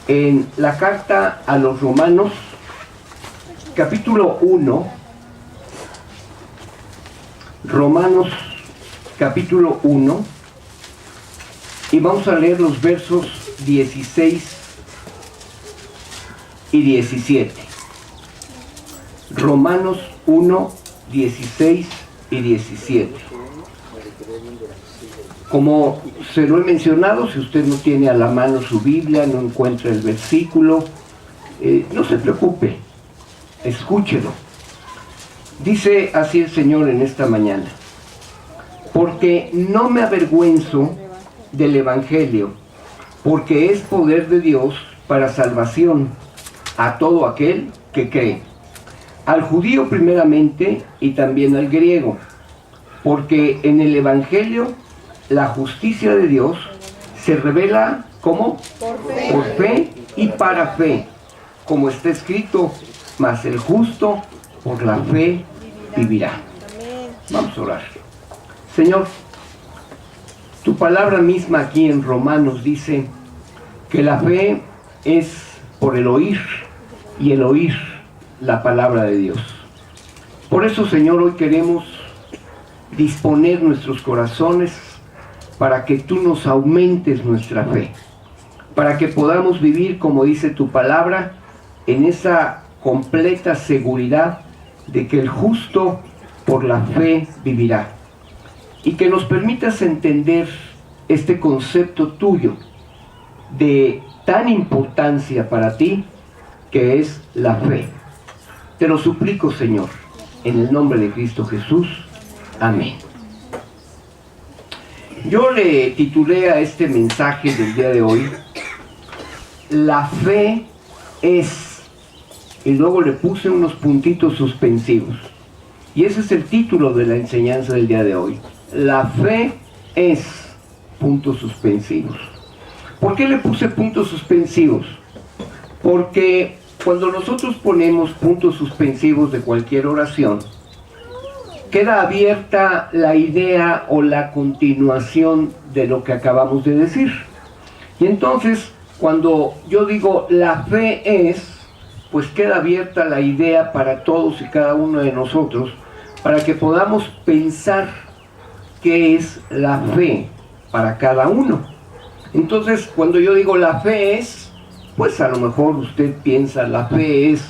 en la carta a los Romanos, capítulo 1, Romanos capítulo 1, y vamos a leer los versos 16 y 17. Romanos 1, 16 y 17. Como se lo he mencionado, si usted no tiene a la mano su Biblia, no encuentra el versículo, no se preocupe, escúchelo. Dice así el Señor en esta mañana: porque no me avergüenzo del Evangelio, porque es poder de Dios para salvación a todo aquel que cree, al judío primeramente y también al griego, porque en el Evangelio la justicia de Dios se revela ¿cómo? Por fe y para fe, como está escrito: mas el justo por la fe vivirá. Vamos a orar. Señor, tu palabra misma aquí en Romanos dice que la fe es por el oír y el oír la palabra de Dios. Por eso, Señor, hoy queremos disponer nuestros corazones para que tú nos aumentes nuestra fe, para que podamos vivir, como dice tu palabra, en esa completa seguridad de que el justo por la fe vivirá, y que nos permitas entender este concepto tuyo de tan importancia para ti, que es la fe. Te lo suplico, Señor, en el nombre de Cristo Jesús. Amén. Yo le titulé a este mensaje del día de hoy: la fe es, y luego le puse unos puntitos suspensivos, y ese es el título de la enseñanza del día de hoy: la fe es, puntos suspensivos. ¿Por qué le puse puntos suspensivos? Porque cuando nosotros ponemos puntos suspensivos de cualquier oración, queda abierta la idea o la continuación de lo que acabamos de decir. Y entonces, cuando yo digo la fe es, pues queda abierta la idea para todos y cada uno de nosotros, para que podamos pensar qué es la fe para cada uno. Entonces, cuando yo digo la fe es, pues a lo mejor usted piensa la fe es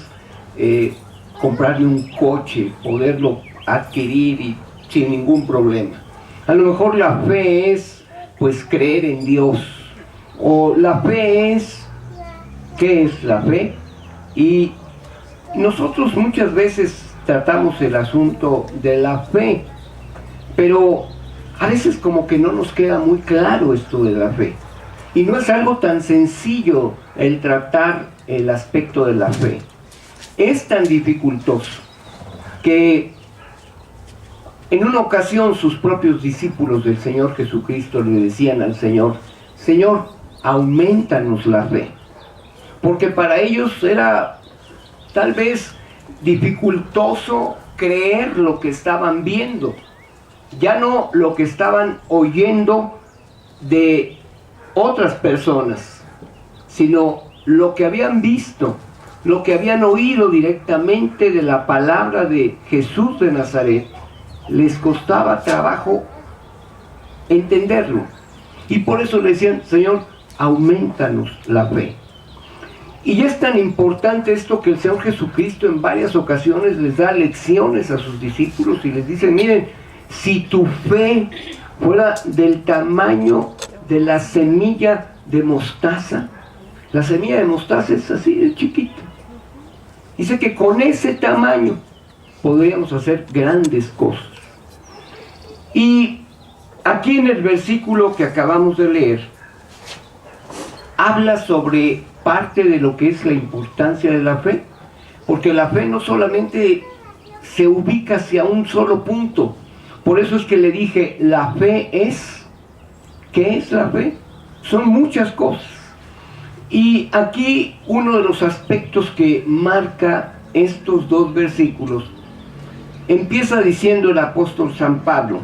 comprarle un coche, poderlo adquirir y sin ningún problema. A lo mejor la fe es pues creer en Dios, o la fe es, ¿qué es la fe? Y nosotros muchas veces tratamos el asunto de la fe, pero a veces como que no nos queda muy claro esto de la fe, y no es algo tan sencillo el tratar el aspecto de la fe. Es tan dificultoso que en una ocasión sus propios discípulos del Señor Jesucristo le decían al Señor: Señor, aumentanos la fe, porque para ellos era tal vez dificultoso creer lo que estaban viendo, ya no lo que estaban oyendo de otras personas, sino lo que habían visto, lo que habían oído directamente de la palabra de Jesús de Nazaret. Les costaba trabajo entenderlo, y por eso le decían: Señor, aumentanos la fe. Y es tan importante esto que el Señor Jesucristo en varias ocasiones les da lecciones a sus discípulos y les dice: miren, si tu fe fuera del tamaño de la semilla de mostaza, la semilla de mostaza es así de chiquita, dice que con ese tamaño podríamos hacer grandes cosas. Y aquí en el versículo que acabamos de leer, habla sobre parte de lo que es la importancia de la fe, porque la fe no solamente se ubica hacia un solo punto. Por eso es que le dije, la fe es, ¿qué es la fe? Son muchas cosas. Y aquí uno de los aspectos que marca estos dos versículos, empieza diciendo el apóstol San Pablo: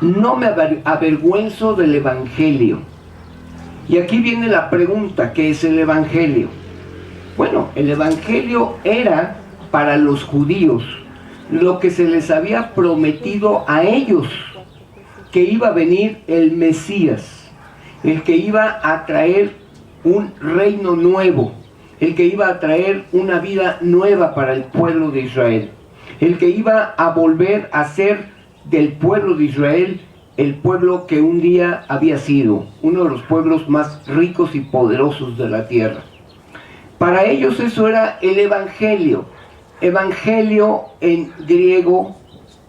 no me avergüenzo del Evangelio. Y aquí viene la pregunta, ¿qué es el Evangelio? Bueno, el Evangelio era para los judíos lo que se les había prometido a ellos, que iba a venir el Mesías, el que iba a traer un reino nuevo, el que iba a traer una vida nueva para el pueblo de Israel, el que iba a volver a ser del pueblo de Israel el pueblo que un día había sido uno de los pueblos más ricos y poderosos de la tierra. Para ellos eso era el Evangelio. Evangelio en griego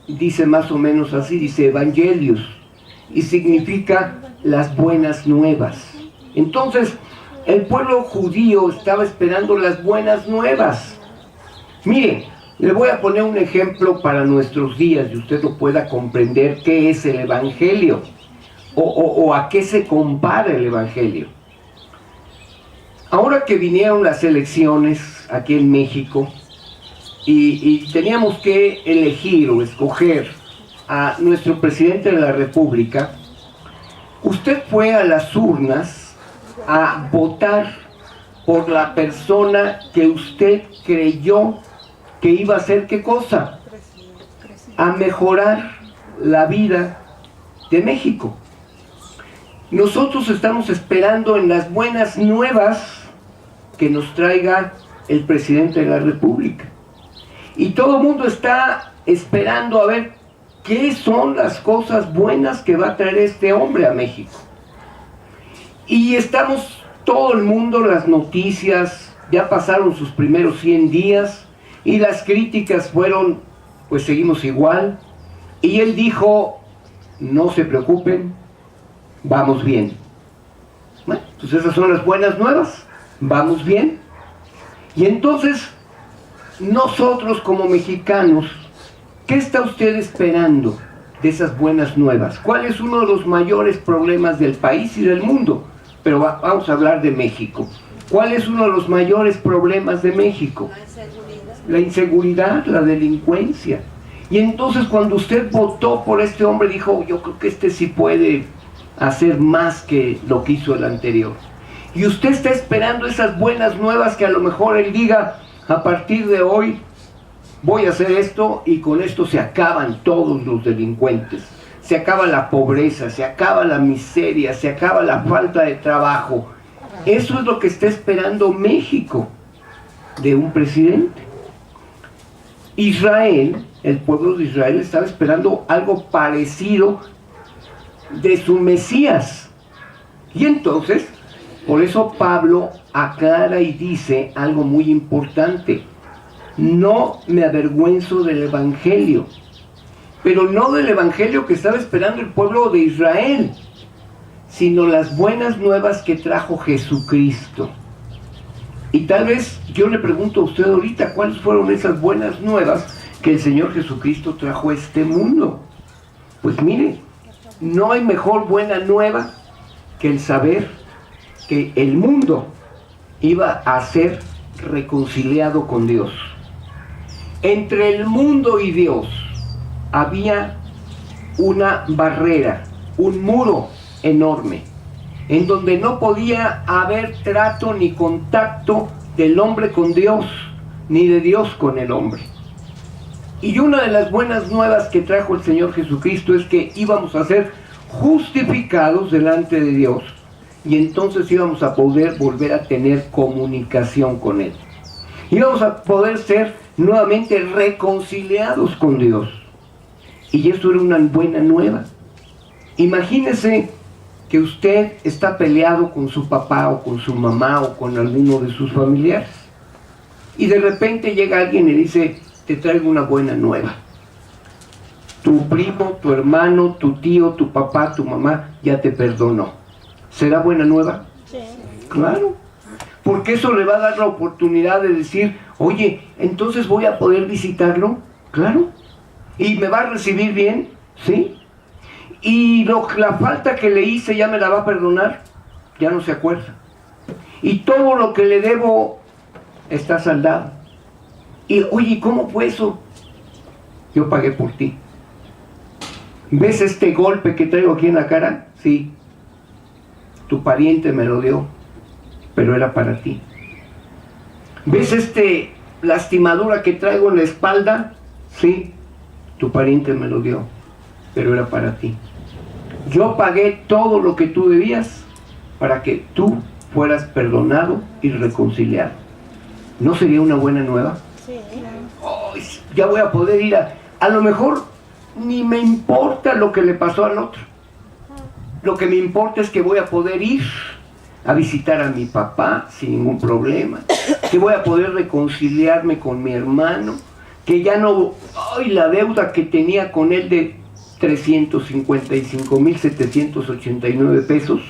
dice más o menos así, dice Evangelios, y significa las buenas nuevas. Entonces, el pueblo judío estaba esperando las buenas nuevas. Mire, le voy a poner un ejemplo para nuestros días y usted lo pueda comprender qué es el Evangelio o a qué se compara el Evangelio. Ahora que vinieron las elecciones aquí en México y teníamos que elegir o escoger a nuestro presidente de la República, usted fue a las urnas a votar por la persona que usted creyó que iba a hacer ¿qué cosa? A mejorar la vida de México. Nosotros estamos esperando en las buenas nuevas que nos traiga el presidente de la República. Y todo el mundo está esperando a ver qué son las cosas buenas que va a traer este hombre a México. Y estamos todo el mundo, las noticias, ya pasaron sus primeros 100 días, y las críticas fueron, pues seguimos igual. Y él dijo, no se preocupen, vamos bien. Bueno, pues esas son las buenas nuevas, vamos bien. Y entonces, nosotros como mexicanos, ¿qué está usted esperando de esas buenas nuevas? ¿Cuál es uno de los mayores problemas del país y del mundo? Pero vamos a hablar de México. ¿Cuál es uno de los mayores problemas de México? La inseguridad, la delincuencia. Y entonces cuando usted votó por este hombre, dijo, yo creo que este sí puede hacer más que lo que hizo el anterior. Y usted está esperando esas buenas nuevas que a lo mejor él diga, a partir de hoy voy a hacer esto y con esto se acaban todos los delincuentes. Se acaba la pobreza, se acaba la miseria, se acaba la falta de trabajo. Eso es lo que está esperando México de un presidente. Israel, el pueblo de Israel estaba esperando algo parecido de su Mesías. Y entonces, por eso Pablo aclara y dice algo muy importante. No me avergüenzo del Evangelio, pero no del Evangelio que estaba esperando el pueblo de Israel, sino las buenas nuevas que trajo Jesucristo. Y tal vez yo le pregunto a usted ahorita, ¿cuáles fueron esas buenas nuevas que el Señor Jesucristo trajo a este mundo? Pues mire, no hay mejor buena nueva que el saber que el mundo iba a ser reconciliado con Dios. Entre el mundo y Dios había una barrera, un muro enorme, en donde no podía haber trato ni contacto del hombre con Dios, ni de Dios con el hombre. Y una de las buenas nuevas que trajo el Señor Jesucristo es que íbamos a ser justificados delante de Dios, y entonces íbamos a poder volver a tener comunicación con Él. Íbamos a poder ser nuevamente reconciliados con Dios. Y eso era una buena nueva. Imagínese que usted está peleado con su papá o con su mamá o con alguno de sus familiares. Y de repente llega alguien y dice, te traigo una buena nueva. Tu primo, tu hermano, tu tío, tu papá, tu mamá ya te perdonó. ¿Será buena nueva? Sí. Claro. Porque eso le va a dar la oportunidad de decir, oye, entonces voy a poder visitarlo. Claro. ¿Y me va a recibir bien? Sí. Y la falta que le hice ya me la va a perdonar, ya no se acuerda. Y todo lo que le debo está saldado. Y oye, ¿cómo fue eso? Yo pagué por ti. ¿Ves este golpe que traigo aquí en la cara? Sí. Tu pariente me lo dio, pero era para ti. ¿Ves lastimadura que traigo en la espalda? Sí, tu pariente me lo dio, pero era para ti. Yo pagué todo lo que tú debías para que tú fueras perdonado y reconciliado. ¿No sería una buena nueva? Sí. Oh, ya voy a poder ir a lo mejor ni me importa lo que le pasó al otro. Lo que me importa es que voy a poder ir a visitar a mi papá sin ningún problema, que voy a poder reconciliarme con mi hermano, que ya no, la deuda que tenía con él de 355,789 pesos,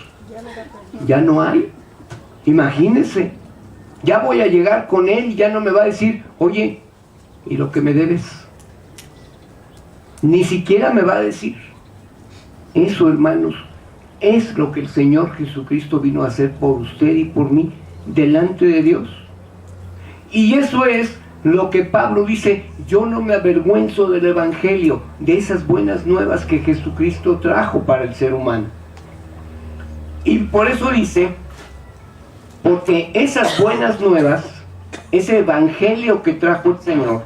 ya no hay. Imagínense, ya voy a llegar con él y ya no me va a decir, oye, ¿y lo que me debes? Ni siquiera me va a decir. Eso, hermanos, es lo que el Señor Jesucristo vino a hacer por usted y por mí delante de Dios. Y eso es lo que Pablo dice: yo no me avergüenzo del Evangelio, de esas buenas nuevas que Jesucristo trajo para el ser humano. Y por eso dice, porque esas buenas nuevas, ese Evangelio que trajo el Señor,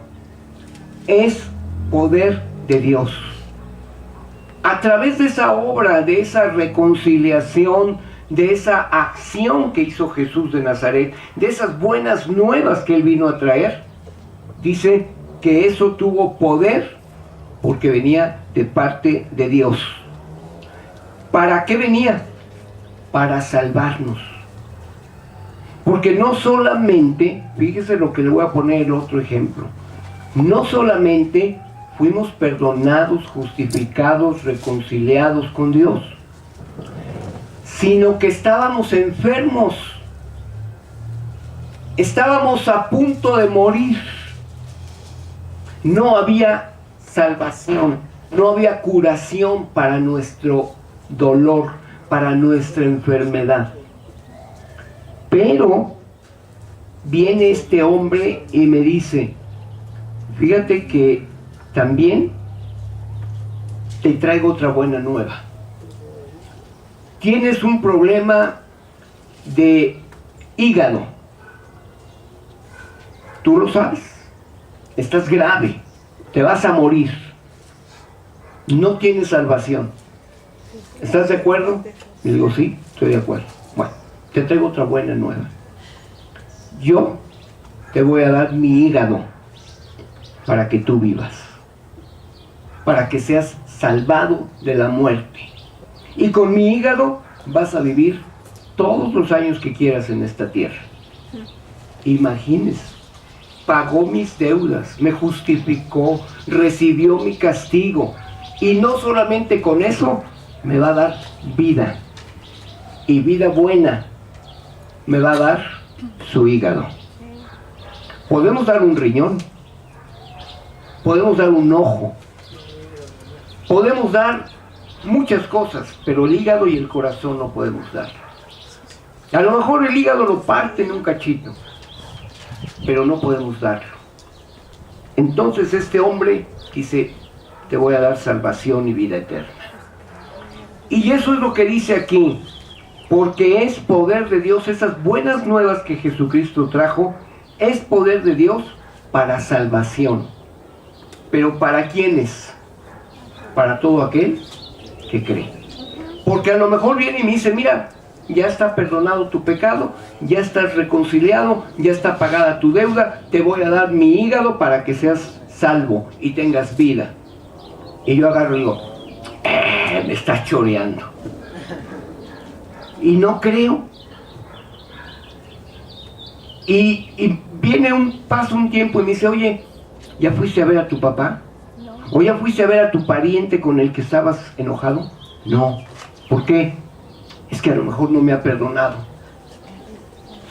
es poder de Dios. A través de esa obra, de esa reconciliación, de esa acción que hizo Jesús de Nazaret, de esas buenas nuevas que Él vino a traer, dice que eso tuvo poder porque venía de parte de Dios. ¿Para qué venía? Para salvarnos. Porque no solamente, fíjese lo que le voy a poner el otro ejemplo, no solamente fuimos perdonados, justificados, reconciliados con Dios, sino que estábamos enfermos, estábamos a punto de morir, no había salvación, no había curación para nuestro dolor, para nuestra enfermedad. Pero viene este hombre y me dice: fíjate que también te traigo otra buena nueva. Tienes un problema de hígado. Tú lo sabes. Estás grave. Te vas a morir. No tienes salvación. ¿Estás de acuerdo? Y digo, sí, estoy de acuerdo. Bueno, te traigo otra buena nueva. Yo te voy a dar mi hígado para que tú vivas, para que seas salvado de la muerte. Y con mi hígado vas a vivir todos los años que quieras en esta tierra. Imagínense, pagó mis deudas, me justificó, recibió mi castigo. Y no solamente con eso, me va a dar vida. Y vida buena. Me va a dar su hígado. Podemos dar un riñón. Podemos dar un ojo. Podemos dar muchas cosas, pero el hígado y el corazón no podemos dar. A lo mejor el hígado lo parte en un cachito, pero no podemos darlo. Entonces este hombre dice: te voy a dar salvación y vida eterna. Y eso es lo que dice aquí, porque es poder de Dios. Esas buenas nuevas que Jesucristo trajo es poder de Dios para salvación. ¿Pero para quiénes? Para todo aquel que cree. Porque a lo mejor viene y me dice: mira, ya está perdonado tu pecado, ya estás reconciliado, ya está pagada tu deuda, te voy a dar mi hígado para que seas salvo y tengas vida. Y yo agarro y digo: me estás choreando. Y no creo. Y viene un tiempo y me dice: oye, ¿ya fuiste a ver a tu papá? No. ¿O ya fuiste a ver a tu pariente con el que estabas enojado? No. ¿Por qué? Es que a lo mejor no me ha perdonado.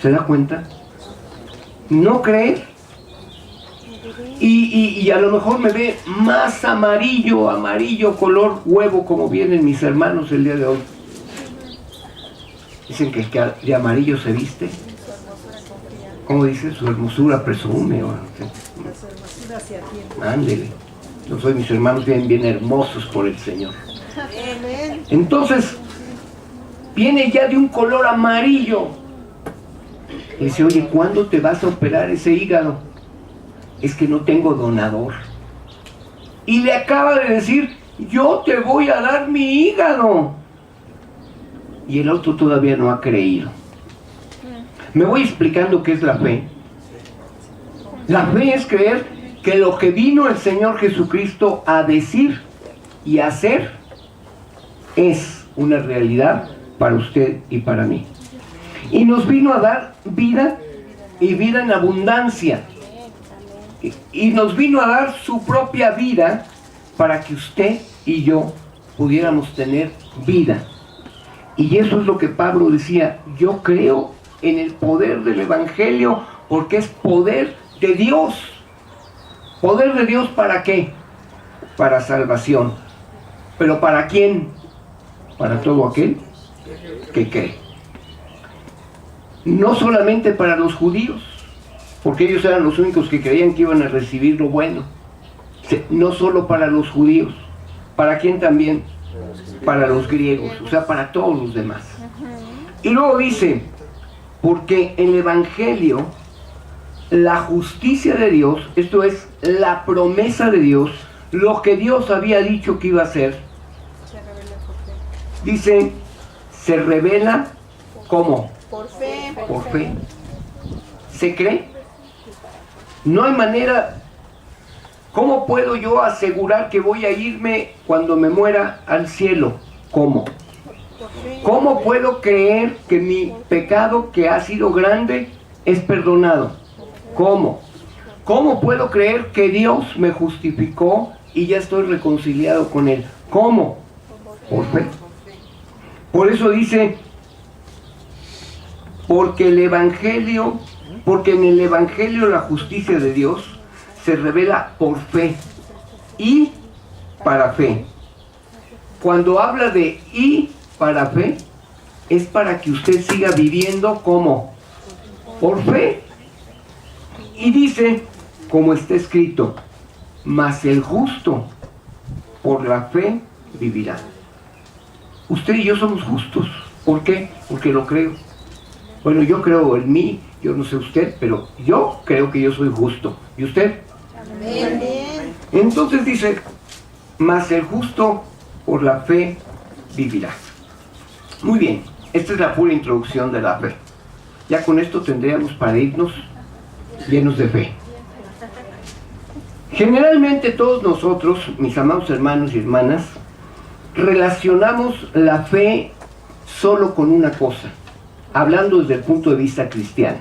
¿Se da cuenta? No creer. Y a lo mejor me ve más amarillo, color huevo, como vienen mis hermanos el día de hoy. Dicen que el que de amarillo se viste, ¿cómo dice? Su hermosura presume. Ándele. Yo soy, mis hermanos vienen bien hermosos por el Señor. Entonces, viene ya de un color amarillo. Le dice, oye, ¿cuándo te vas a operar ese hígado? Es que no tengo donador. Y le acaba de decir, yo te voy a dar mi hígado. Y el otro todavía no ha creído. Me voy explicando qué es la fe. La fe es creer que lo que vino el Señor Jesucristo a decir y a hacer es una realidad para usted y para mí. Y nos vino a dar vida y vida en abundancia. Y nos vino a dar su propia vida para que usted y yo pudiéramos tener vida. Y eso es lo que Pablo decía, yo creo en el poder del Evangelio porque es poder de Dios. ¿Poder de Dios para qué? Para salvación. ¿Pero para quién? Para todo aquel que cree. No solamente para los judíos, porque ellos eran los únicos que creían que iban a recibir lo bueno. No solo para los judíos. ¿Para quién también? Para los griegos, o sea, para todos los demás. Y luego dice, porque el Evangelio, la justicia de Dios, esto es, la promesa de Dios, lo que Dios había dicho que iba a hacer, dice, se revela ¿cómo? Por fe. Por fe. ¿Se cree? No hay manera. ¿Cómo puedo yo asegurar que voy a irme cuando me muera al cielo? ¿Cómo? ¿Cómo puedo creer que mi pecado que ha sido grande es perdonado? ¿Cómo? ¿Cómo puedo creer que Dios me justificó y ya estoy reconciliado con Él? ¿Cómo? Por fe. Por eso dice, porque en el Evangelio la justicia de Dios se revela por fe y para fe. Cuando habla de y para fe, es para que usted siga viviendo como por fe. Y dice, como está escrito, mas el justo por la fe vivirá. Usted y yo somos justos. ¿Por qué? Porque lo creo. Bueno, yo creo en mí, yo no sé usted, pero yo creo que yo soy justo. ¿Y usted? Amén. Entonces dice, mas el justo por la fe vivirá. Muy bien, esta es la pura introducción de la fe. Ya con esto tendríamos para irnos llenos de fe. Generalmente todos nosotros, mis amados hermanos y hermanas, relacionamos la fe solo con una cosa, hablando desde el punto de vista cristiano.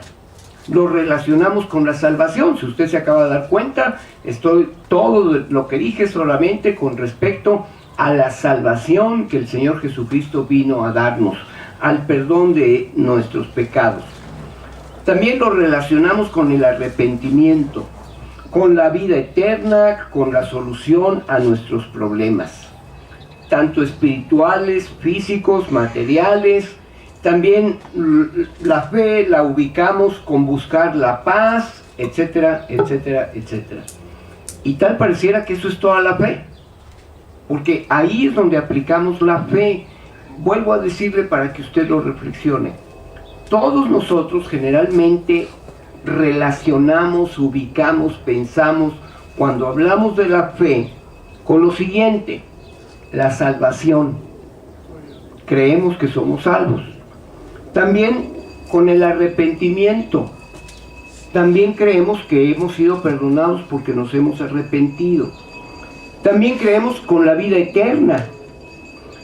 Lo relacionamos con la salvación. Si usted se acaba de dar cuenta, todo lo que dije solamente con respecto a la salvación que el Señor Jesucristo vino a darnos, al perdón de nuestros pecados. También lo relacionamos con el arrepentimiento, con la vida eterna, con la solución a nuestros problemas, tanto espirituales, físicos, materiales. También la fe la ubicamos con buscar la paz, etcétera, etcétera, etcétera. Y tal pareciera que eso es toda la fe, porque ahí es donde aplicamos la fe. Vuelvo a decirle para que usted lo reflexione. Todos nosotros generalmente relacionamos, ubicamos, pensamos, cuando hablamos de la fe, con lo siguiente: la salvación. Creemos que somos salvos. También con el arrepentimiento. También creemos que hemos sido perdonados porque nos hemos arrepentido. También creemos con la vida eterna.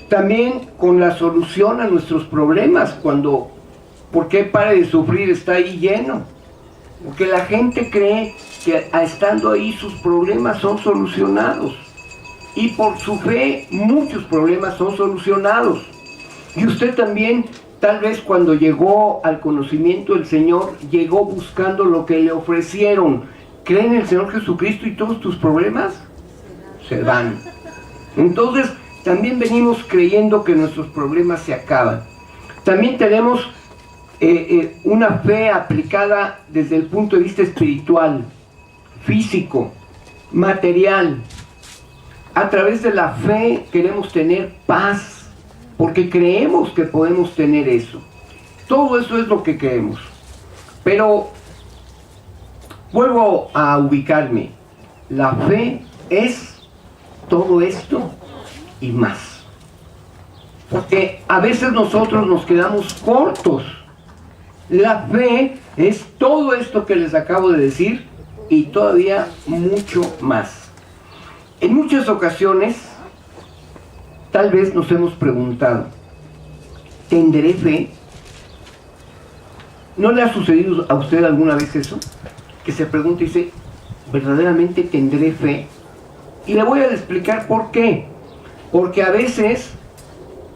También con la solución a nuestros problemas, cuando, ¿por qué pare de sufrir? Está ahí lleno. Porque la gente cree que estando ahí sus problemas son solucionados. Y por su fe muchos problemas son solucionados. Y usted también, tal vez cuando llegó al conocimiento del Señor, llegó buscando lo que le ofrecieron. ¿Cree en el Señor Jesucristo y todos tus problemas se van? Entonces, también venimos creyendo que nuestros problemas se acaban. También tenemos una fe aplicada desde el punto de vista espiritual, físico, material. A través de la fe queremos tener paz, porque creemos que podemos tener eso. Todo eso es lo que creemos. Pero vuelvo a ubicarme. La fe es todo esto y más. Porque a veces nosotros nos quedamos cortos. La fe es todo esto que les acabo de decir y todavía mucho más. En muchas ocasiones, tal vez nos hemos preguntado, ¿tendré fe? ¿No le ha sucedido a usted alguna vez eso? Que se pregunta y dice, ¿verdaderamente tendré fe? Y le voy a explicar por qué. Porque a veces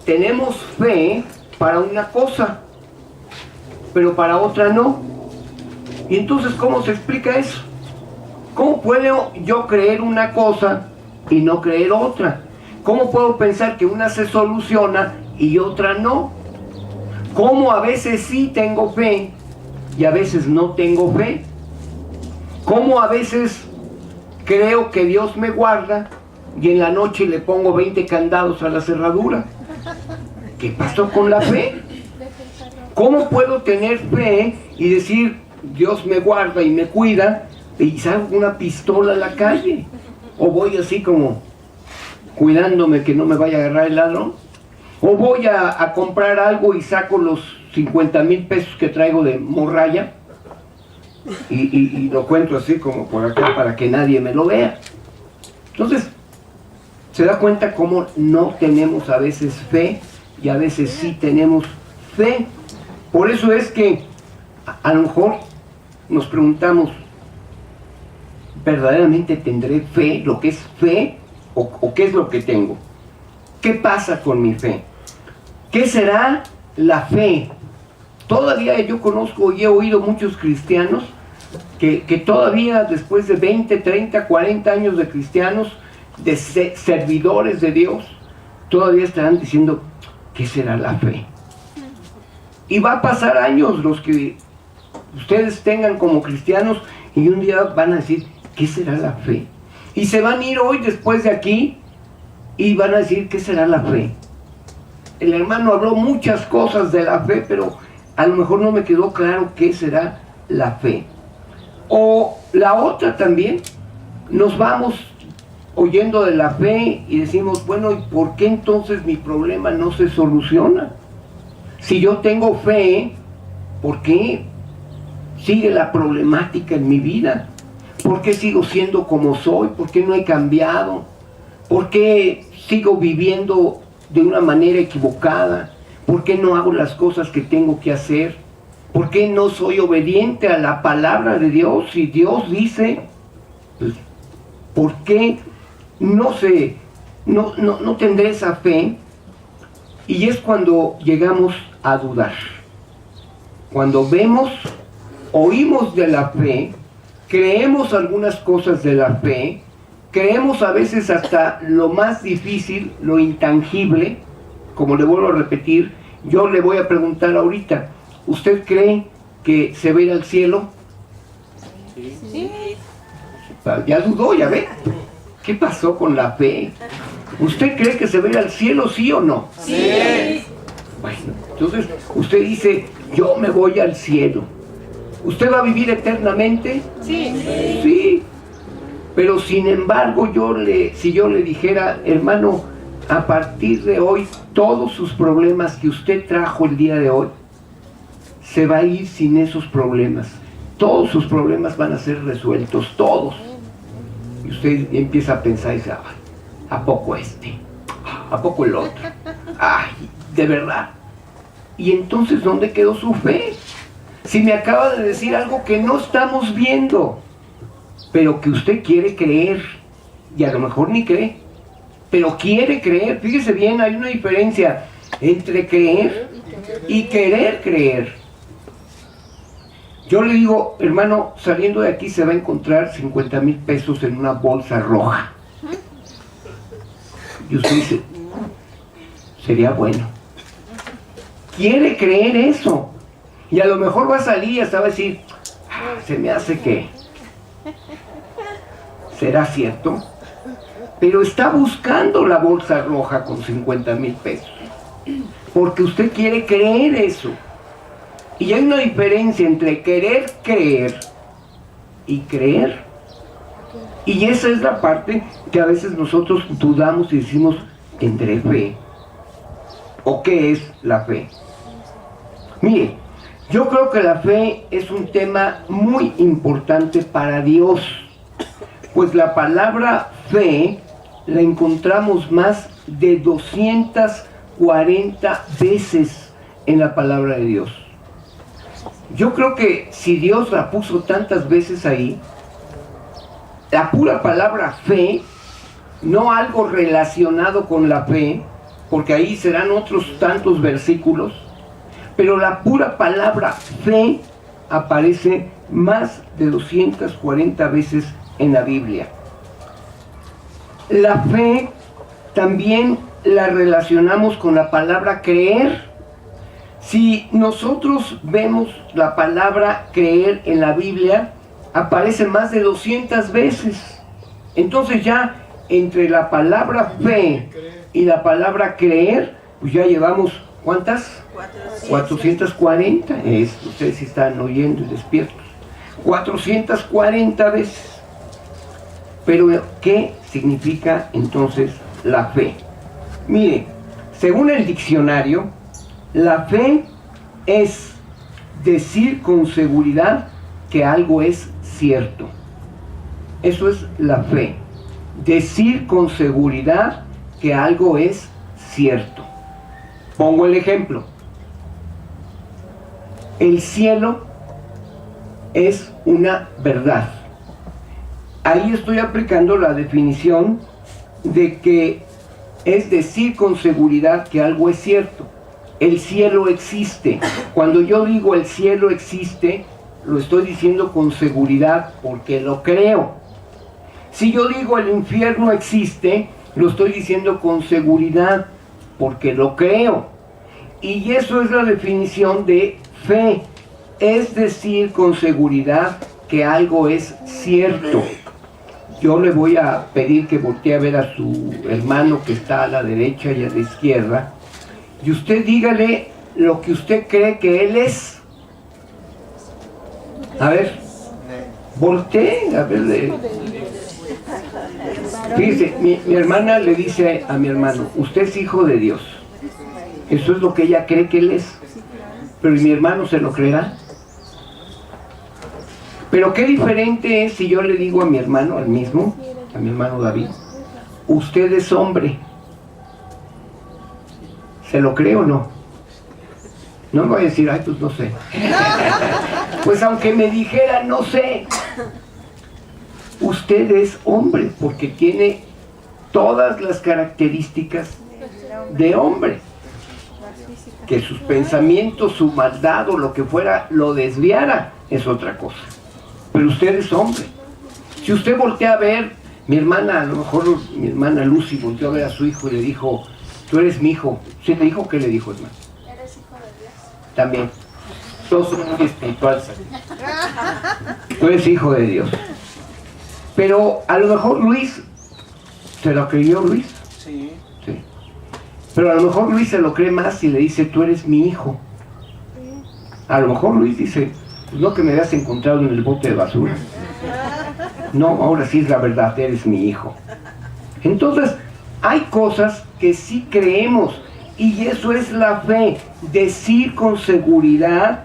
tenemos fe para una cosa, pero para otra no. Y entonces, ¿cómo se explica eso? ¿Cómo puedo yo creer una cosa y no creer otra? ¿Cómo puedo pensar que una se soluciona y otra no? ¿Cómo a veces sí tengo fe y a veces no tengo fe? ¿Cómo a veces creo que Dios me guarda y en la noche le pongo 20 candados a la cerradura? ¿Qué pasó con la fe? ¿Cómo puedo tener fe y decir, Dios me guarda y me cuida, y salgo con una pistola a la calle? ¿O voy así como cuidándome que no me vaya a agarrar el ladrón? ¿O voy a comprar algo y saco los 50,000 pesos que traigo de morralla y lo cuento así como por acá para que nadie me lo vea? Entonces, se da cuenta cómo no tenemos a veces fe y a veces sí tenemos fe. Por eso es que a lo mejor nos preguntamos, ¿verdaderamente tendré fe? ¿Lo que es fe? ¿O qué es lo que tengo? ¿Qué pasa con mi fe? ¿Qué será la fe? Todavía yo conozco y he oído muchos cristianos que todavía después de 20, 30, 40 años de cristianos, de servidores de Dios, todavía estarán diciendo, ¿qué será la fe? Y va a pasar años los que ustedes tengan como cristianos y un día van a decir, ¿qué será la fe? Y se van a ir hoy después de aquí y van a decir, ¿qué será la fe? El hermano habló muchas cosas de la fe, pero a lo mejor no me quedó claro qué será la fe. O la otra también, nos vamos oyendo de la fe y decimos, bueno, ¿y por qué entonces mi problema no se soluciona? Si yo tengo fe, ¿por qué sigue la problemática en mi vida? ¿Por qué sigo siendo como soy? ¿Por qué no he cambiado? ¿Por qué sigo viviendo de una manera equivocada? ¿Por qué no hago las cosas que tengo que hacer? ¿Por qué no soy obediente a la palabra de Dios? Si Dios dice, pues, ¿por qué no tendré esa fe? Y es cuando llegamos a dudar. Cuando vemos, oímos de la fe, creemos algunas cosas de la fe, creemos a veces hasta lo más difícil, lo intangible. Como le vuelvo a repetir, yo le voy a preguntar ahorita, ¿usted cree que se va a ir al cielo? Sí. Ya dudó, ya ve. ¿Qué pasó con la fe? ¿Usted cree que se va a ir al cielo, sí o no? Sí. Bueno, entonces usted dice, yo me voy al cielo. ¿Usted va a vivir eternamente? Sí. Sí. Pero sin embargo, si yo le dijera, hermano, a partir de hoy, todos sus problemas que usted trajo el día de hoy, se va a ir sin esos problemas. Todos sus problemas van a ser resueltos, todos. Y usted empieza a pensar y dice, ¿a poco este? ¿A poco el otro? ¡Ay, de verdad! Y entonces, ¿dónde quedó su fe? Si me acaba de decir algo que no estamos viendo, pero que usted quiere creer, y a lo mejor ni cree, pero quiere creer. Fíjese bien, hay una diferencia entre creer y querer creer. Yo le digo, hermano, saliendo de aquí se va a encontrar 50,000 pesos en una bolsa roja. Y usted dice, sería bueno. Quiere creer eso. Y a lo mejor va a salir y hasta va a decir, se me hace que ¿será cierto? Pero está buscando la bolsa roja con 50,000 pesos. porque usted quiere creer eso. Y hay una diferencia entre querer creer y creer. Y esa es la parte que a veces nosotros dudamos y decimos, ¿tendré fe? ¿O qué es la fe? Mire, yo creo que la fe es un tema muy importante para Dios, pues la palabra fe la encontramos más de 240 veces en la palabra de Dios. Yo creo que si Dios la puso tantas veces ahí, la pura palabra fe, no algo relacionado con la fe, porque ahí serán otros tantos versículos, pero la pura palabra fe aparece más de 240 veces en la Biblia. La fe también la relacionamos con la palabra creer. Si nosotros vemos la palabra creer en la Biblia, aparece más de 200 veces. Entonces ya entre la palabra fe y la palabra creer, pues ya llevamos, ¿cuántas? 440. Ustedes sí están oyendo y despiertos. 440 veces. Pero, ¿qué significa entonces la fe? Mire, según el diccionario, la fe es decir con seguridad que algo es cierto. Eso es la fe. Decir con seguridad que algo es cierto. Pongo el ejemplo. El cielo es una verdad. Ahí estoy aplicando la definición de que es decir con seguridad que algo es cierto. El cielo existe. Cuando yo digo el cielo existe, lo estoy diciendo con seguridad porque lo creo. Si yo digo el infierno existe, lo estoy diciendo con seguridad porque lo creo. Y eso es la definición de fe. Es decir con seguridad que algo es cierto. Yo le voy a pedir que voltee a ver a su hermano que está a la derecha y a la izquierda, y usted dígale lo que usted cree que él es. A ver, voltee a verle. Fíjese, mi hermana le dice a mi hermano, usted es hijo de Dios. Eso es lo que ella cree que él es. Pero ¿y mi hermano se lo creerá? Pero qué diferente es si yo le digo a mi hermano, al mismo, a mi hermano David, usted es hombre. ¿Se lo cree o no? No me voy a decir, ay, pues no sé. Pues aunque me dijera, no sé. Usted es hombre porque tiene todas las características de hombre. Que sus pensamientos, su maldad o lo que fuera lo desviara es otra cosa. Pero usted es hombre. Si usted voltea a ver, mi hermana, a lo mejor mi hermana Lucy volteó a ver a su hijo y le dijo, tú eres mi hijo. ¿Sí le dijo? ¿Qué le dijo, hermano? Eres hijo de Dios. También. Todos son muy espirituales. Tú eres hijo de Dios. Pero a lo mejor Luis, ¿se lo creyó Luis? Sí. Sí. Pero a lo mejor Luis se lo cree más y le dice, tú eres mi hijo. A lo mejor Luis dice, pues no que me habías encontrado en el bote de basura. No, ahora sí es la verdad, eres mi hijo. Entonces, hay cosas que sí creemos, y eso es la fe, decir con seguridad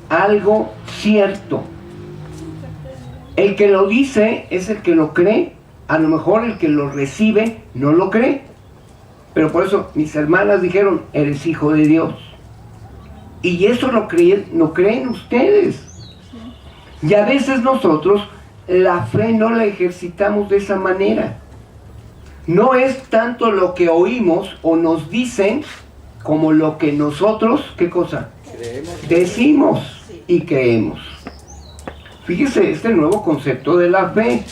algo cierto. El que lo dice es el que lo cree, a lo mejor el que lo recibe no lo cree. Pero por eso mis hermanas dijeron, eres hijo de Dios. Y eso lo creen ustedes. Y a veces nosotros la fe no la ejercitamos de esa manera. No es tanto lo que oímos o nos dicen como lo que nosotros, ¿qué cosa? Decimos y creemos. Fíjese, este nuevo concepto de la fe.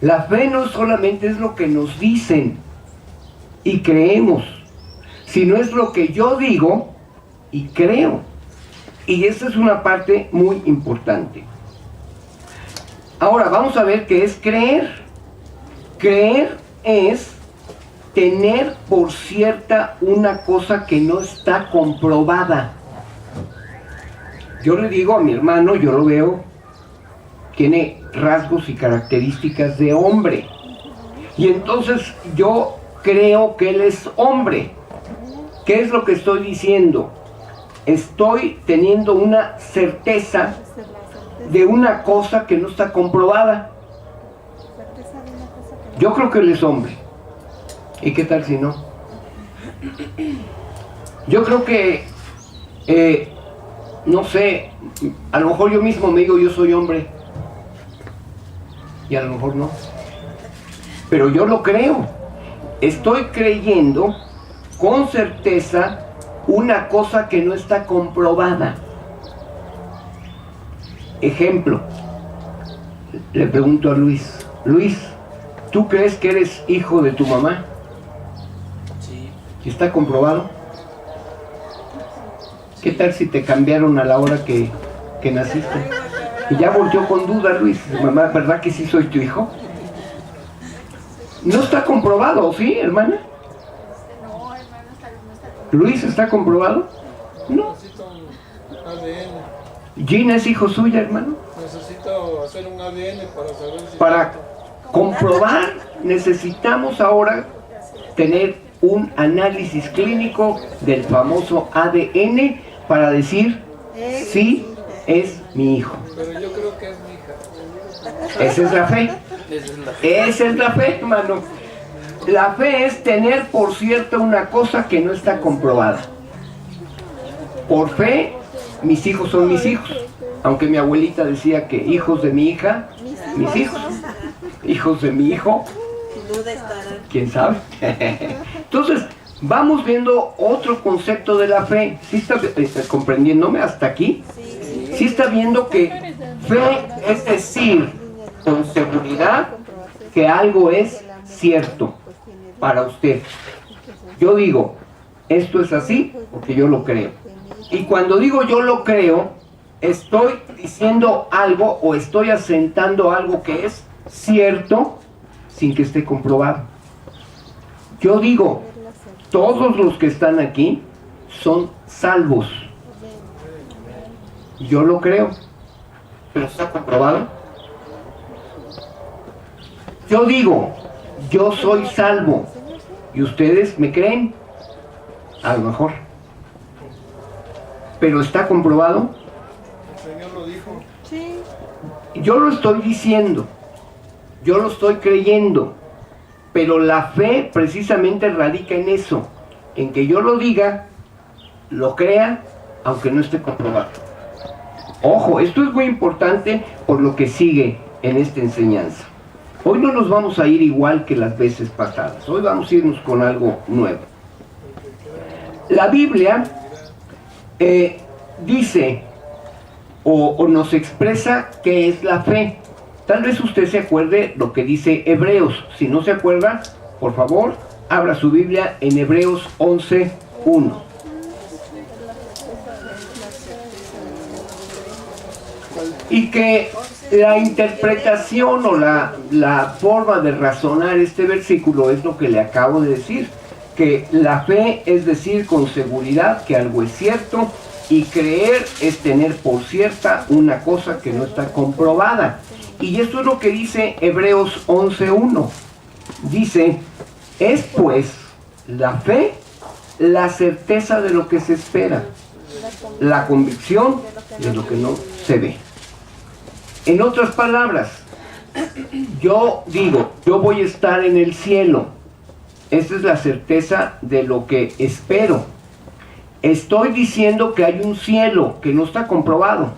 La fe no solamente es lo que nos dicen y creemos, sino es lo que yo digo y creo. Y esa es una parte muy importante. Ahora vamos a ver qué es creer. Creer es tener por cierta una cosa que no está comprobada. Yo le digo a mi hermano, yo lo veo, tiene rasgos y características de hombre. Y entonces yo creo que él es hombre. ¿Qué es lo que estoy diciendo? Estoy teniendo una certeza de una cosa que no está comprobada. Yo creo que él es hombre. ¿Y qué tal si no? Yo creo que, no sé, a lo mejor yo mismo me digo yo soy hombre. Y a lo mejor no. Pero yo lo creo. Estoy creyendo con certeza una cosa que no está comprobada. Ejemplo, le pregunto a Luis, Luis, ¿tú crees que eres hijo de tu mamá? Sí. ¿Está comprobado? ¿Qué tal si te cambiaron a la hora que naciste? Y ya volteó con duda Luis, mamá, ¿verdad que sí soy tu hijo? No está comprobado, ¿sí, hermana? No, hermano, no está comprobado. ¿Luis está comprobado? No. Necesito un ADN. ¿Gina es hijo suya, hermano? Necesito hacer un ADN para saber si... Para comprobar, necesitamos ahora tener un análisis clínico del famoso ADN para decir sí es mi hijo. Pero yo creo que es mi hija. Esa es la fe. Esa es la fe, hermano. La fe es tener por cierto una cosa que no está comprobada. Por fe, mis hijos son mis hijos. Aunque mi abuelita decía que hijos de mi hija, mis hijos. Hijos de mi hijo, ¿quién sabe? Entonces, vamos viendo otro concepto de la fe. ¿Sí está comprendiéndome hasta aquí? ¿Sí está viendo que fe es decir con seguridad que algo es cierto para usted? Yo digo, esto es así porque yo lo creo. Y cuando digo yo lo creo, estoy diciendo algo o estoy asentando algo que es cierto sin que esté comprobado. Yo digo, todos los que están aquí son salvos. Yo lo creo, pero ¿está comprobado? Yo digo, yo soy salvo y ustedes me creen, a lo mejor, pero ¿está comprobado? El Señor lo dijo. Sí. Yo lo estoy diciendo, yo lo estoy creyendo, pero la fe precisamente radica en eso, en que yo lo diga, lo crea, aunque no esté comprobado. Ojo, esto es muy importante por lo que sigue en esta enseñanza. Hoy no nos vamos a ir igual que las veces pasadas, hoy vamos a irnos con algo nuevo. La Biblia dice o nos expresa qué es la fe. Tal vez usted se acuerde lo que dice Hebreos. Si no se acuerda, por favor, abra su Biblia en Hebreos 11:1. Y que la interpretación o la forma de razonar este versículo es lo que le acabo de decir, que la fe es decir con seguridad que algo es cierto, y creer es tener por cierta una cosa que no está comprobada. Y esto es lo que dice Hebreos 11:1. Dice, es pues la fe la certeza de lo que se espera, la convicción de lo que no se ve. En otras palabras, yo digo, yo voy a estar en el cielo. Esa es la certeza de lo que espero. Estoy diciendo que hay un cielo que no está comprobado.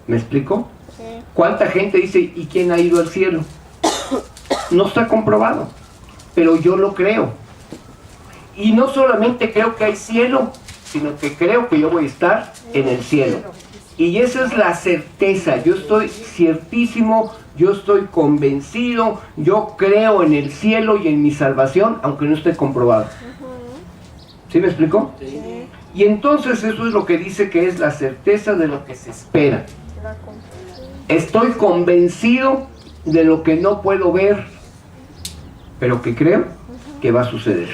¿Me explico? Sí. ¿Cuánta gente dice, ¿y quién ha ido al cielo? No está comprobado, pero yo lo creo. Y no solamente creo que hay cielo, sino que creo que yo voy a estar en el cielo. Y esa es la certeza. Yo estoy ciertísimo, yo estoy convencido, yo creo en el cielo y en mi salvación, aunque no esté comprobado. ¿Sí me explico? Sí. Y entonces eso es lo que dice que es la certeza de lo que se espera. Estoy convencido de lo que no puedo ver, pero que creo que va a suceder.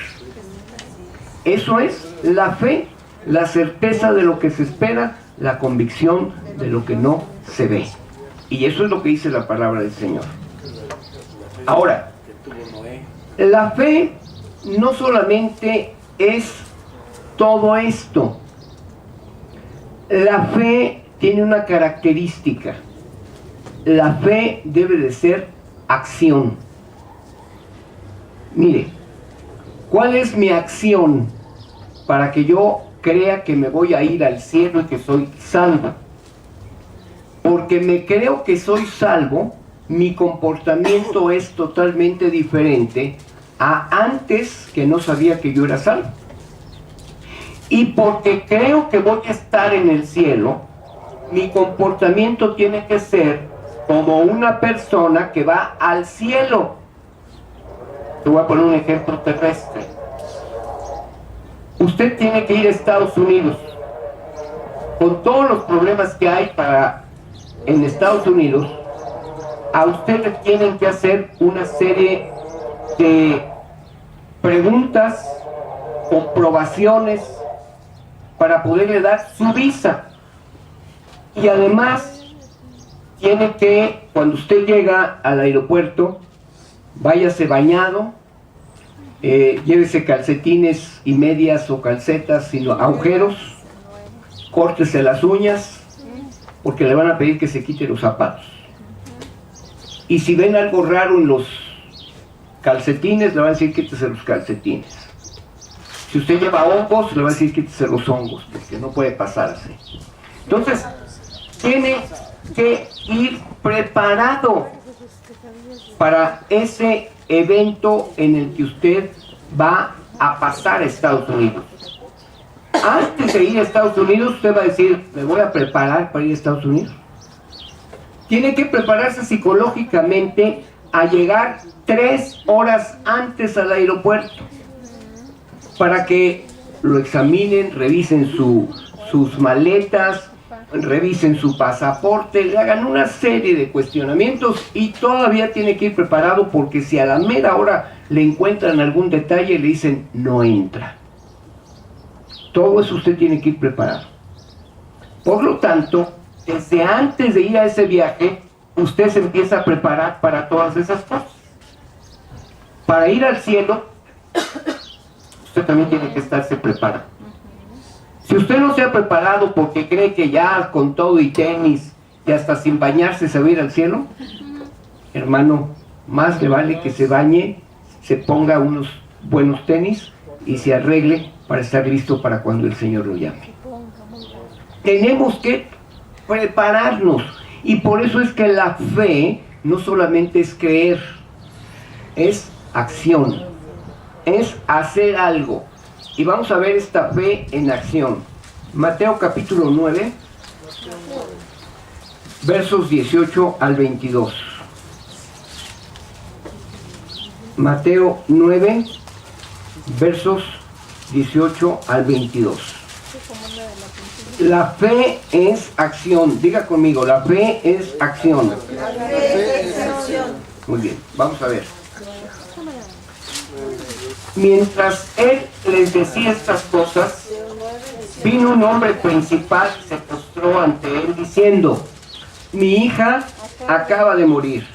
Eso es la fe, la certeza de lo que se espera, la convicción de lo que no se ve. Y eso es lo que dice la palabra del Señor. Ahora, la fe no solamente es todo esto. La fe tiene una característica. La fe debe de ser acción. Mire, ¿cuál es mi acción para que yo crea que me voy a ir al cielo y que soy salvo? Porque me creo que soy salvo, mi comportamiento es totalmente diferente a antes que no sabía que yo era salvo. Y porque creo que voy a estar en el cielo, mi comportamiento tiene que ser como una persona que va al cielo. Te voy a poner un ejemplo terrestre. Usted tiene que ir a Estados Unidos. Con todos los problemas que hay en Estados Unidos, a usted le tienen que hacer una serie de preguntas, comprobaciones, para poderle dar su visa. Y además, tiene que, cuando usted llega al aeropuerto, váyase bañado, llévese calcetines y medias o calcetas sin agujeros, córtese las uñas, porque le van a pedir que se quite los zapatos. Y si ven algo raro en los calcetines, le van a decir quítese los calcetines. Si usted lleva hongos, le van a decir quítese los hongos, porque no puede pasarse. Entonces, tiene que ir preparado para ese evento en el que usted va a pasar a Estados Unidos. Antes de ir a Estados Unidos, usted va a decir, me voy a preparar para ir a Estados Unidos. Tiene que prepararse psicológicamente a llegar 3 horas antes al aeropuerto para que lo examinen, revisen sus maletas, revisen su pasaporte, le hagan una serie de cuestionamientos y todavía tiene que ir preparado porque si a la mera hora le encuentran algún detalle le dicen no entra. Todo eso usted tiene que ir preparado. Por lo tanto, desde antes de ir a ese viaje, usted se empieza a preparar para todas esas cosas. Para ir al cielo, usted también tiene que estarse preparado. Si usted no se ha preparado porque cree que ya con todo y tenis y hasta sin bañarse se va a ir al cielo, hermano, más le vale que se bañe, se ponga unos buenos tenis y se arregle para estar listo para cuando el Señor lo llame. Tenemos que prepararnos y por eso es que la fe no solamente es creer, es acción, es hacer algo. Y vamos a ver esta fe en acción. Mateo capítulo 9, versos 18 al 22. Mateo 9, versos 18 al 22. La fe es acción. Diga conmigo, la fe es acción. La fe es acción. Muy bien, vamos a ver. Mientras él les decía estas cosas, vino un hombre principal y se postró ante él diciendo: mi hija acaba de morir,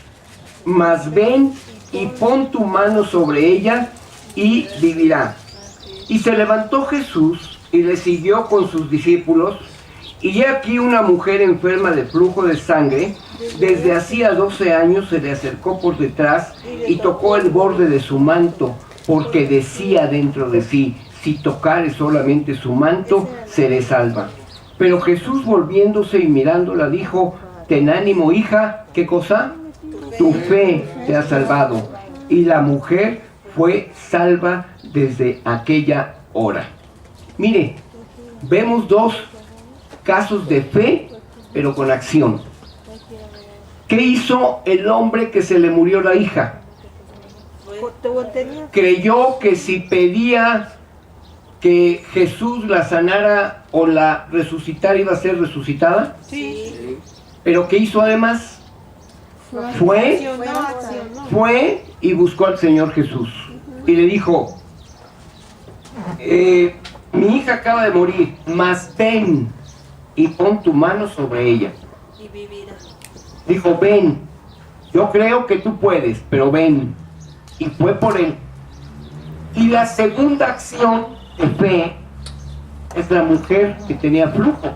mas ven y pon tu mano sobre ella y vivirá. Y se levantó Jesús y le siguió con sus discípulos, y he aquí una mujer enferma de flujo de sangre, desde hacía 12 años se le acercó por detrás y tocó el borde de su manto, porque decía dentro de sí: si tocare solamente su manto, seré salva. Pero Jesús, volviéndose y mirándola, dijo: ten ánimo, hija. ¿Qué cosa? Tu fe te ha salvado. Y la mujer fue salva desde aquella hora. Mire, vemos 2 casos de fe, pero con acción. ¿Qué hizo el hombre que se le murió la hija? Creyó que si pedía que Jesús la sanara o la resucitara, iba a ser resucitada. Sí. Pero ¿qué hizo además? Fue y buscó al Señor Jesús. y le dijo, mi hija acaba de morir, mas ven y pon tu mano sobre ella. Y vivirá. Dijo, ven, yo creo que tú puedes, pero ven. Y fue por él. Y la segunda acción de fe es la mujer que tenía flujo.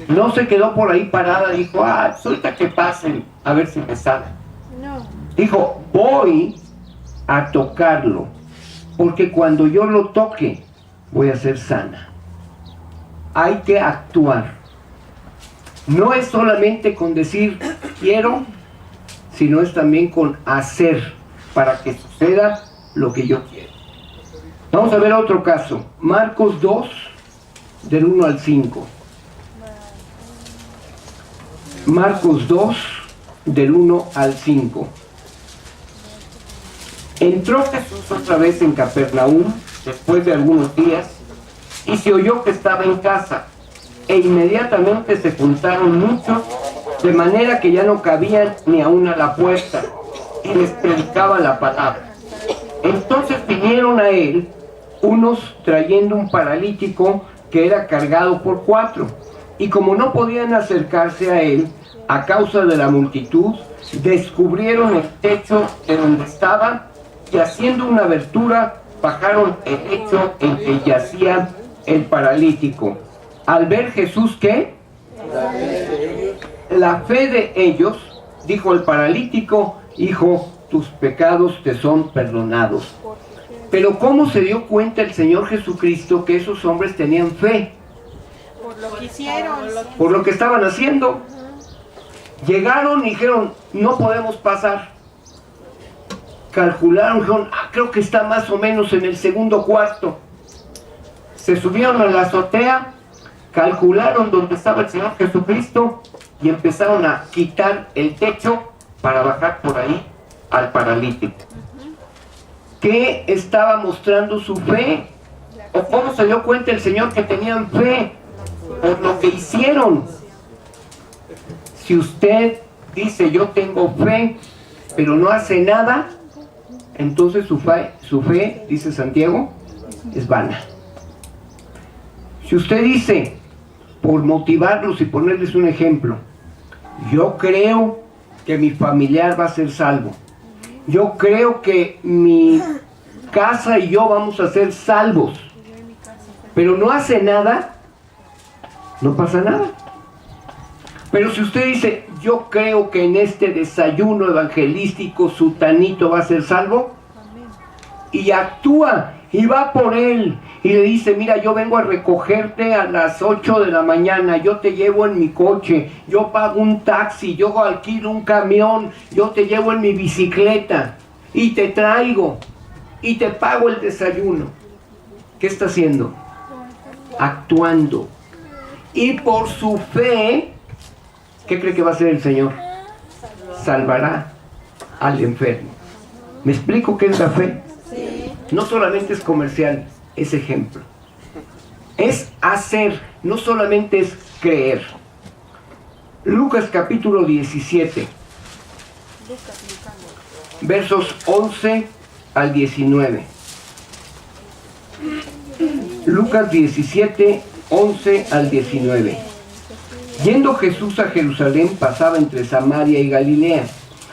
No se quedó por ahí parada, dijo, ahorita que pasen, a ver si me sale. No. Dijo, voy a tocarlo, porque cuando yo lo toque, voy a ser sana. Hay que actuar. No es solamente con decir quiero, sino es también con hacer para que suceda lo que yo quiero. Vamos a ver otro caso. Marcos 2, del 1 al 5. Marcos 2, del 1 al 5. Entró Jesús otra vez en Capernaum después de algunos días y se oyó que estaba en casa. E inmediatamente se juntaron muchos, de manera que ya no cabían ni aún a la puerta, y les predicaba la palabra. Entonces vinieron a él unos trayendo un paralítico que era cargado por 4, y como no podían acercarse a él a causa de la multitud, descubrieron el techo de donde estaba, y haciendo una abertura, bajaron el lecho en que yacía el paralítico. Al ver Jesús, ¿qué? La fe de ellos, dijo el paralítico, hijo, tus pecados te son perdonados. Pero ¿cómo se dio cuenta el Señor Jesucristo que esos hombres tenían fe? Por lo que hicieron. Por lo que estaban haciendo. Llegaron y dijeron, no podemos pasar. Calcularon, dijeron, creo que está más o menos en el segundo cuarto. Se subieron a la azotea, calcularon dónde estaba el Señor Jesucristo y empezaron a quitar el techo para bajar por ahí al paralítico. ¿Qué estaba mostrando su fe? ¿O cómo se dio cuenta el Señor que tenían fe? Por lo que hicieron. Si usted dice yo tengo fe, pero no hace nada, entonces su fe, dice Santiago, es vana. Si usted dice, por motivarlos y ponerles un ejemplo, yo creo que mi familiar va a ser salvo, yo creo que mi casa y yo vamos a ser salvos, pero no hace nada, no pasa nada. Pero si usted dice, yo creo que en este desayuno evangelístico sutanito va a ser salvo, y actúa y va por él y le dice, mira, yo vengo a recogerte a las 8 de la mañana, yo te llevo en mi coche, yo pago un taxi, yo alquilo un camión, yo te llevo en mi bicicleta y te traigo y te pago el desayuno. ¿Qué está haciendo? Actuando. Y por su fe, ¿qué cree que va a hacer el Señor? Salvará al enfermo. ¿Me explico qué es la fe? No solamente es comercial, es ejemplo. Es hacer, no solamente es creer. Lucas capítulo 17, versos 11 al 19. Lucas 17, 11 al 19. Yendo Jesús a Jerusalén, pasaba entre Samaria y Galilea.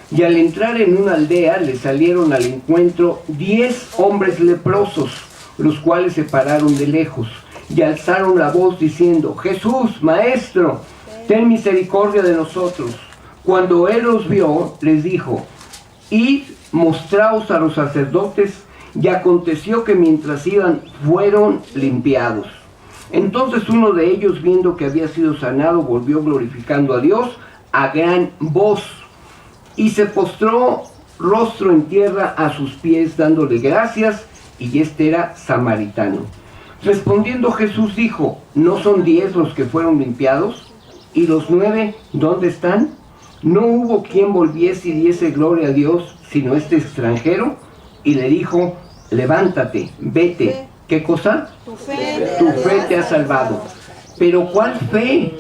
Y al entrar en una aldea, le salieron al encuentro 10 hombres leprosos, los cuales se pararon de lejos, y alzaron la voz diciendo, Jesús, Maestro, ten misericordia de nosotros. Cuando él los vio, les dijo, id, mostraos a los sacerdotes. Y aconteció que mientras iban, fueron limpiados. Entonces uno de ellos, viendo que había sido sanado, volvió glorificando a Dios a gran voz, y se postró rostro en tierra a sus pies, dándole gracias, y este era samaritano. Respondiendo Jesús dijo, ¿no son 10 los que fueron limpiados? ¿Y los 9 dónde están? ¿No hubo quien volviese y diese gloria a Dios, sino este extranjero? Y le dijo, levántate, vete. ¿Qué cosa? Tu fe te ha salvado. ¿Pero cuál fe?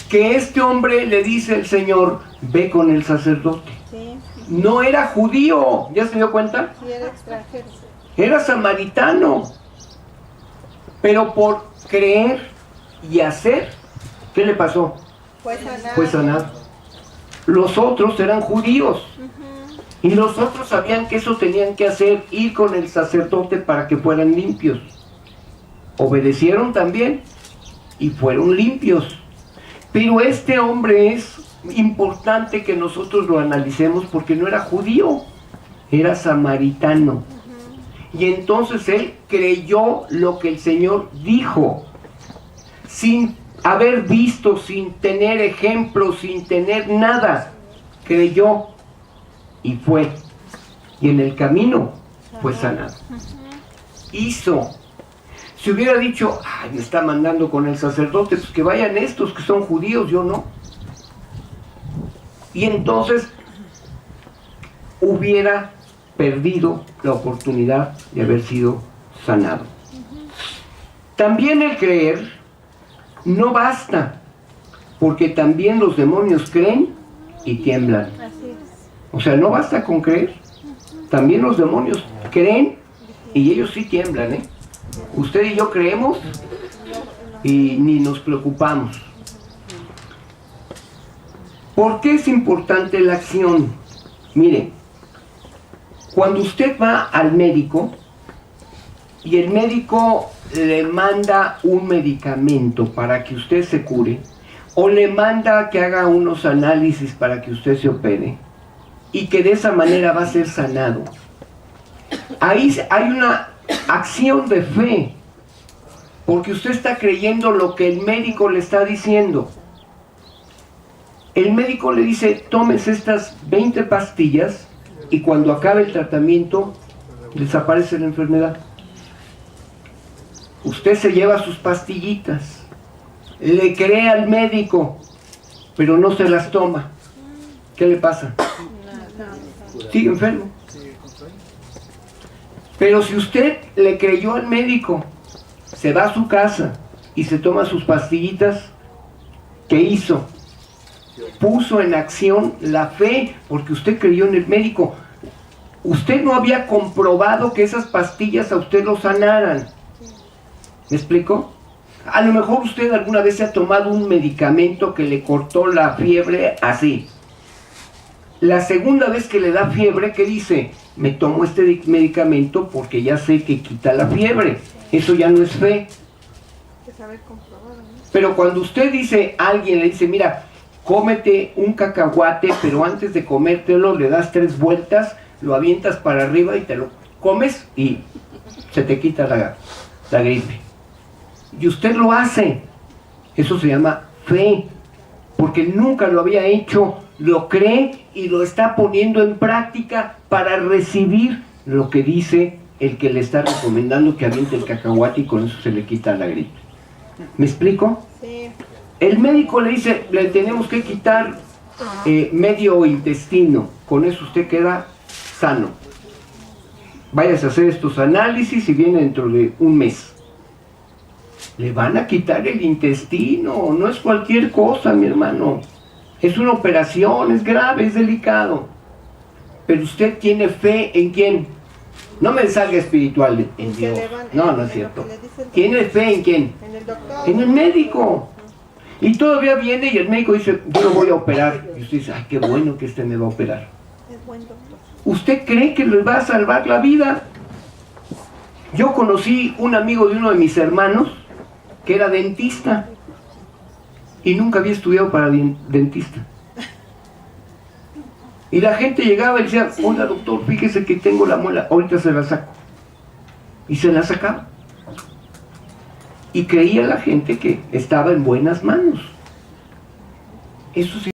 Que este hombre le dice el Señor, ve con el sacerdote. no era judío, ¿ya se dio cuenta? Sí, era extranjero. Era samaritano. Pero por creer y hacer, ¿qué le pasó? Fue sanado. Fue sanado. Los otros eran judíos. Y los otros sabían que eso tenían que hacer, ir con el sacerdote para que fueran limpios. Obedecieron también y fueron limpios. Pero este hombre es importante que nosotros lo analicemos porque no era judío, era samaritano. Y entonces él creyó lo que el Señor dijo, sin haber visto, sin tener ejemplos, sin tener nada. Creyó y fue. Y en el camino fue sanado. Hizo. Si hubiera dicho, ay, me está mandando con el sacerdote, pues que vayan estos que son judíos, yo no. Y entonces hubiera perdido la oportunidad de haber sido sanado. También el creer no basta, porque también los demonios creen y tiemblan. Así es. O sea, no basta con creer, también los demonios creen y ellos sí tiemblan, ¿eh? Usted y yo creemos y ni nos preocupamos. ¿Por qué es importante la acción? Mire, cuando usted va al médico y el médico le manda un medicamento para que usted se cure, o le manda que haga unos análisis para que usted se opere, y que de esa manera va a ser sanado, ahí hay una acción de fe, porque usted está creyendo lo que el médico le está diciendo. El médico le dice, tómese estas 20 pastillas y cuando acabe el tratamiento desaparece la enfermedad. Usted se lleva sus pastillitas, le cree al médico, pero no se las toma. ¿Qué le pasa? Sigue enfermo. Pero si usted le creyó al médico, se va a su casa y se toma sus pastillitas, ¿qué hizo? Puso en acción la fe, porque usted creyó en el médico. Usted no había comprobado que esas pastillas a usted lo sanaran. ¿Me explico? A lo mejor usted alguna vez se ha tomado un medicamento que le cortó la fiebre así. La segunda vez que le da fiebre, ¿qué dice? Me tomo este medicamento porque ya sé que quita la fiebre. Eso ya no es fe. Hay que saber comprobar, ¿no? Pero cuando usted dice, alguien le dice, mira, cómete un cacahuate, pero antes de comértelo le das 3 vueltas, lo avientas para arriba y te lo comes y se te quita la gripe. Y usted lo hace. Eso se llama fe, porque nunca lo había hecho, lo cree y lo está poniendo en práctica para recibir lo que dice el que le está recomendando que aviente el cacahuate y con eso se le quita la gripe. ¿Me explico? Sí. El médico le dice, le tenemos que quitar medio intestino, con eso usted queda sano. Váyase a hacer estos análisis y viene dentro de un mes. Le van a quitar el intestino, no es cualquier cosa, mi hermano. Es una operación, es grave, es delicado. Pero usted tiene fe ¿en quién? No me salga espiritual, en Que Dios. le van- No, no en es cierto. lo que le dice el ¿Tiene doctor. fe en quién? En el doctor. En el médico. Y todavía viene y el médico dice, yo lo voy a operar. Y usted dice, ay, qué bueno que este me va a operar. Es buen doctor. ¿Usted cree que le va a salvar la vida? Yo conocí un amigo de uno de mis hermanos que era dentista y nunca había estudiado para dentista. Y la gente llegaba y decía, oiga doctor, fíjese que tengo la muela, ahorita se la saco. Y se la sacaba. Y creía la gente que estaba en buenas manos. Eso sí.